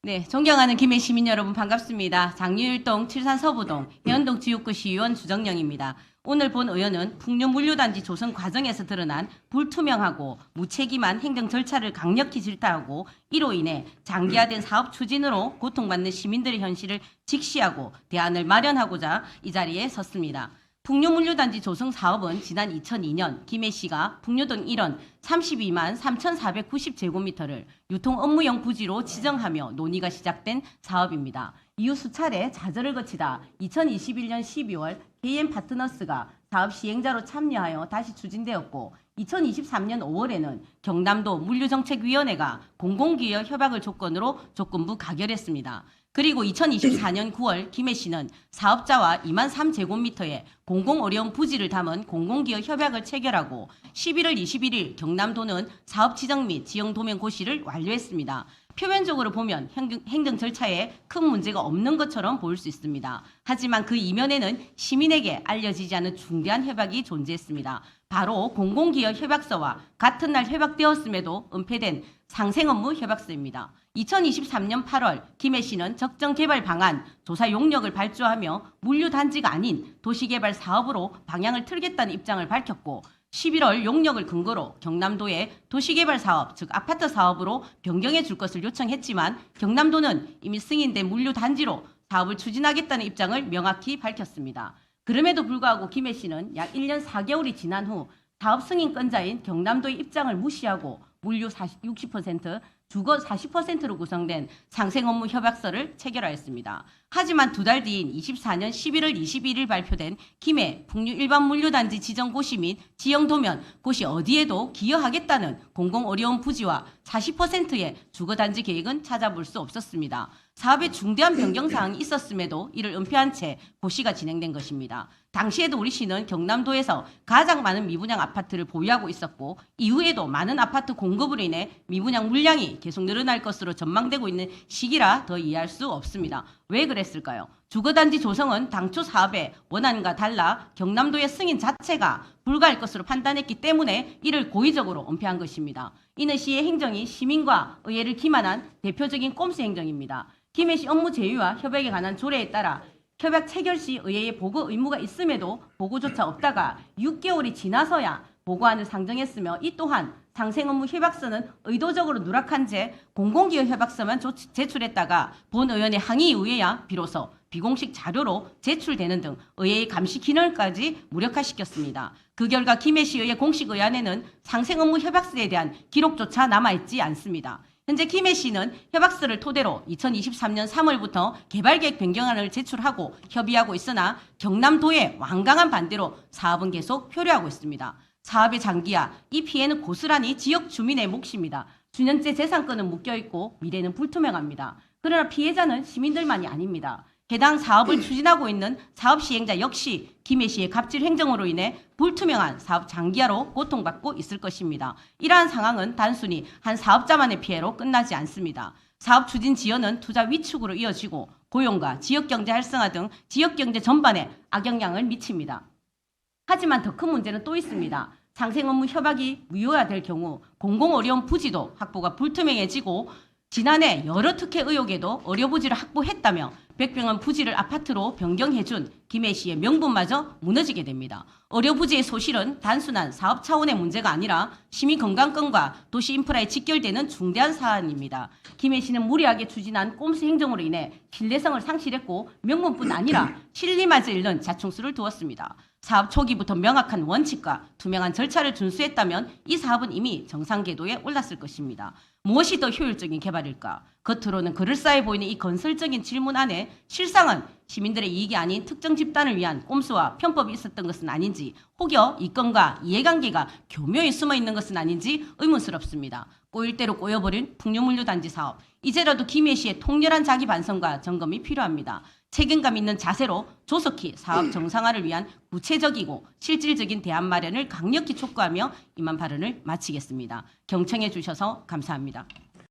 네, 존경하는 김해 시민 여러분 반갑습니다. 장유일동 칠산서부동 해운동 지역구 시의원 주정령입니다. 오늘 본 의원은 풍류물류단지 조성 과정에서 드러난 불투명하고 무책임한 행정 절차를 강력히 질타하고 이로 인해 장기화된 사업 추진으로 고통받는 시민들의 현실을 직시하고 대안을 마련하고자 이 자리에 섰습니다. 풍류물류단지 조성 사업은 지난 2002년 김해시가 풍류동 1원 32만 3,490제곱미터를 유통 업무용 부지로 지정하며 논의가 시작된 사업입니다. 이후 수차례 좌절을 거치다 2021년 12월 KM파트너스가 사업 시행자로 참여하여 다시 추진되었고 2023년 5월에는 경남도 물류정책위원회가 공공기업 협약을 조건으로 조건부 가결했습니다. 그리고 2024년 9월 김해시는 사업자와 2만 3제곱미터의 공공어려운 부지를 담은 공공기업 협약을 체결하고 11월 21일 경남도는 사업 지정 및 지형 도면 고시를 완료했습니다. 표면적으로 보면 행정 절차에 큰 문제가 없는 것처럼 보일 수 있습니다. 하지만 그 이면에는 시민에게 알려지지 않은 중대한 협약이 존재했습니다. 바로 공공기업 협약서와 같은 날 협약되었음에도 은폐된 상생업무 협약서입니다. 2023년 8월 김해시는 적정개발 방안, 조사 용역을 발주하며 물류단지가 아닌 도시개발 사업으로 방향을 틀겠다는 입장을 밝혔고 11월 용역을 근거로 경남도에 도시개발 사업, 즉 아파트 사업으로 변경해 줄 것을 요청했지만 경남도는 이미 승인된 물류단지로 사업을 추진하겠다는 입장을 명확히 밝혔습니다. 그럼에도 불구하고 김해시는 약 1년 4개월이 지난 후 사업 승인권자인 경남도의 입장을 무시하고 물류 60%, 주거 40%로 구성된 상생업무 협약서를 체결하였습니다. 하지만 두 달 뒤인 24년 11월 21일 발표된 김해 풍류 일반 물류단지 지정 고시 및 지형 도면 고시 어디에도 기여하겠다는 공공어려운 부지와 40%의 주거단지 계획은 찾아볼 수 없었습니다. 사업에 중대한 변경사항이 있었음에도 이를 은폐한 채 고시가 진행된 것입니다. 당시에도 우리 시는 경남도에서 가장 많은 미분양 아파트를 보유하고 있었고 이후에도 많은 아파트 공급으로 인해 미분양 물량이 계속 늘어날 것으로 전망되고 있는 시기라 더 이해할 수 없습니다. 왜 그랬을까요? 주거단지 조성은 당초 사업의 원안과 달라 경남도의 승인 자체가 불가할 것으로 판단했기 때문에 이를 고의적으로 은폐한 것입니다. 이는 시의 행정이 시민과 의회를 기만한 대표적인 꼼수 행정입니다. 김해시 업무 제휴와 협약에 관한 조례에 따라 협약 체결 시 의회에 보고 의무가 있음에도 보고조차 없다가 6개월이 지나서야 보고안을 상정했으며 이 또한 상생업무 협약서는 의도적으로 누락한 채 공공기업 협약서만 제출했다가 본 의원의 항의 이후에야 비로소 비공식 자료로 제출되는 등 의회의 감시 기능까지 무력화시켰습니다. 그 결과 김해시의회 공식 의안에는 상생업무 협약서에 대한 기록조차 남아있지 않습니다. 현재 김해시는 협약서를 토대로 2023년 3월부터 개발계획 변경안을 제출하고 협의하고 있으나 경남도의 완강한 반대로 사업은 계속 표류하고 있습니다. 사업의 장기화, 이 피해는 고스란히 지역 주민의 몫입니다. 수년째 재산권은 묶여있고 미래는 불투명합니다. 그러나 피해자는 시민들만이 아닙니다. 해당 사업을 추진하고 있는 사업 시행자 역시 김해시의 갑질 행정으로 인해 불투명한 사업 장기화로 고통받고 있을 것입니다. 이러한 상황은 단순히 한 사업자만의 피해로 끝나지 않습니다. 사업 추진 지연은 투자 위축으로 이어지고 고용과 지역경제 활성화 등 지역경제 전반에 악영향을 미칩니다. 하지만 더 큰 문제는 또 있습니다. 상생업무 협약이 무효화될 경우 공공어려운 부지도 확보가 불투명해지고 지난해 여러 특혜 의혹에도 어려부지를 확보했다며 100평은 부지를 아파트로 변경해준 김해시의 명분마저 무너지게 됩니다. 어려부지의 소실은 단순한 사업 차원의 문제가 아니라 시민 건강권과 도시 인프라에 직결되는 중대한 사안입니다. 김해시는 무리하게 추진한 꼼수 행정으로 인해 신뢰성을 상실했고 명분뿐 아니라 신림마저 잃는 자충수를 두었습니다. 사업 초기부터 명확한 원칙과 투명한 절차를 준수했다면 이 사업은 이미 정상 궤도에 올랐을 것입니다. 무엇이 더 효율적인 개발일까? 겉으로는 그럴싸해 보이는 이 건설적인 질문 안에 실상은 시민들의 이익이 아닌 특정 집단을 위한 꼼수와 편법이 있었던 것은 아닌지, 혹여 이건과 이해관계가 교묘히 숨어있는 것은 아닌지 의문스럽습니다. 꼬일 대로 꼬여버린 풍류물류단지 사업, 이제라도 김해시의 통렬한 자기 반성과 점검이 필요합니다. 책임감 있는 자세로 조속히 사업 정상화를 위한 구체적이고 실질적인 대안 마련을 강력히 촉구하며 이만 발언을 마치겠습니다. 경청해 주셔서 감사합니다.